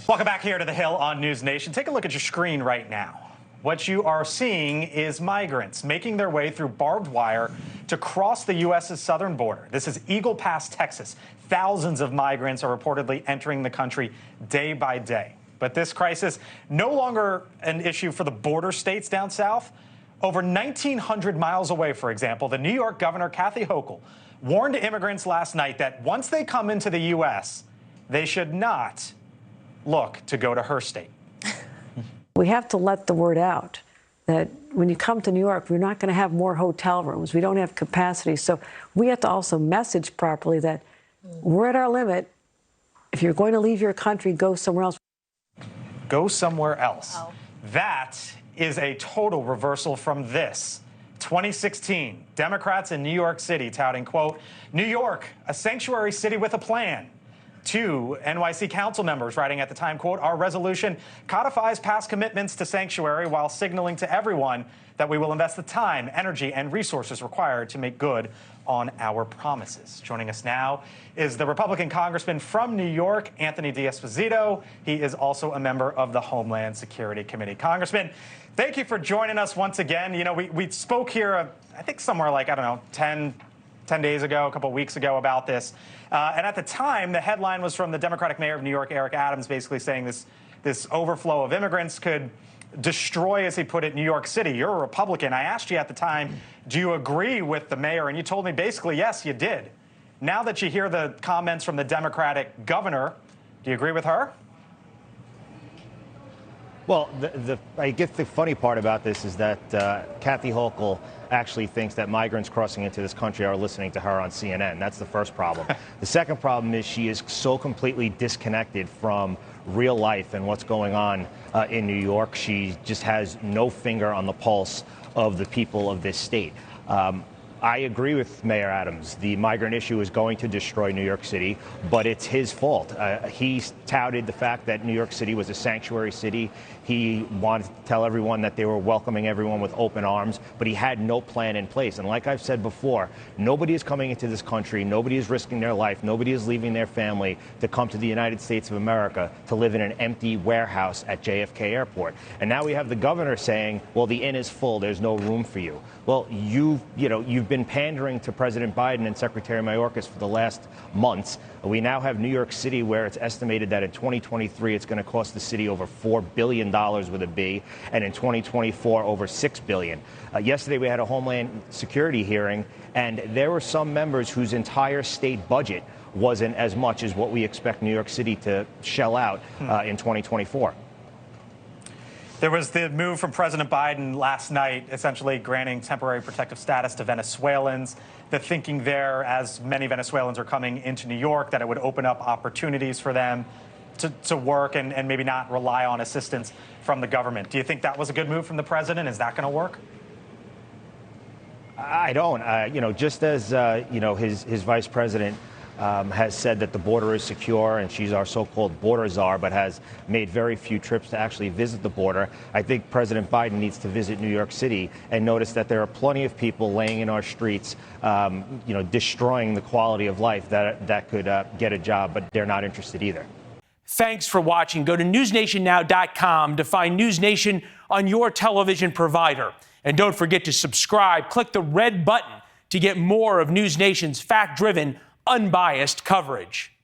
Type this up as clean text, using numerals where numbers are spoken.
Welcome back here to The Hill on News Nation. Take a look at your screen right now. What you are seeing is migrants making their way through barbed wire to cross the U.S.'s southern border. This is Eagle Pass, Texas. Thousands of migrants are reportedly entering the country day by day. But this crisis no longer an issue for the border states down south. Over 1,900 miles away, for example, the New York Governor Kathy Hochul warned immigrants last night that once they come into the U.S., they should not look to go to her state. We have to let the word out that when you come to New York, we're not going to have more hotel rooms. We don't have capacity. So we have to also message properly that we're at our limit. If you're going to leave your country, go somewhere else. Go somewhere else. Oh. That is a total reversal from this. 2016, Democrats in New York City touting, quote, New York, a sanctuary city with a plan. Two NYC council members writing at the time, quote, our resolution codifies past commitments to sanctuary while signaling to everyone that we will invest the time, energy, and resources required to make good on our promises. Joining us now is the Republican congressman from New York, Anthony D'Esposito. He is also a member of the Homeland Security Committee. Congressman, thank you for joining us once again. You know, we spoke here, I think somewhere like, I don't know, 10 days ago, a couple weeks ago about this. And at the time, the headline was from the Democratic mayor of New York, Eric Adams, basically saying this overflow of immigrants could destroy, as he put it, New York City. You're a Republican. I asked you at the time, do you agree with the mayor? And you told me basically, yes, you did. Now that you hear the comments from the Democratic governor, do you agree with her? Well, I guess the funny part about this is that Kathy Hochul actually thinks that migrants crossing into this country are listening to her on CNN. That's the first problem. The second problem is she is so completely disconnected from real life and what's going on in New York. She just has no finger on the pulse of the people of this state. I agree with Mayor Adams. The migrant issue is going to destroy New York City, but it's his fault. He touted the fact that New York City was a sanctuary city. He wanted to tell everyone that they were welcoming everyone with open arms, but he had no plan in place. And like I've said before, nobody is coming into this country. Nobody is risking their life. Nobody is leaving their family to come to the United States of America to live in an empty warehouse at JFK Airport. And now we have the governor saying, well, the inn is full. There's no room for you. Well, you've been pandering to President Biden and Secretary Mayorkas for the last months. We now have New York City, where it's estimated that in 2023 it's going to cost the city over $4 billion with a B, and in 2024 over $6 billion. Yesterday we had a Homeland Security hearing, and there were some members whose entire state budget wasn't as much as what we expect New York City to shell out in 2024. There was the move from President Biden last night, essentially granting temporary protective status to Venezuelans. The thinking there, as many Venezuelans are coming into New York, that it would open up opportunities for them to work and maybe not rely on assistance from the government. Do you think that was a good move from the president? Is that going to work? I don't. Just as, his vice president has said that the border is secure and she's our so-called border czar, but has made very few trips to actually visit the border. I think President Biden needs to visit New York City and notice that there are plenty of people laying in our streets, destroying the quality of life that could get a job, but they're not interested either. Thanks for watching. Go to newsnationnow.com to find NewsNation on your television provider. And don't forget to subscribe. Click the red button to get more of NewsNation's fact-driven, unbiased coverage.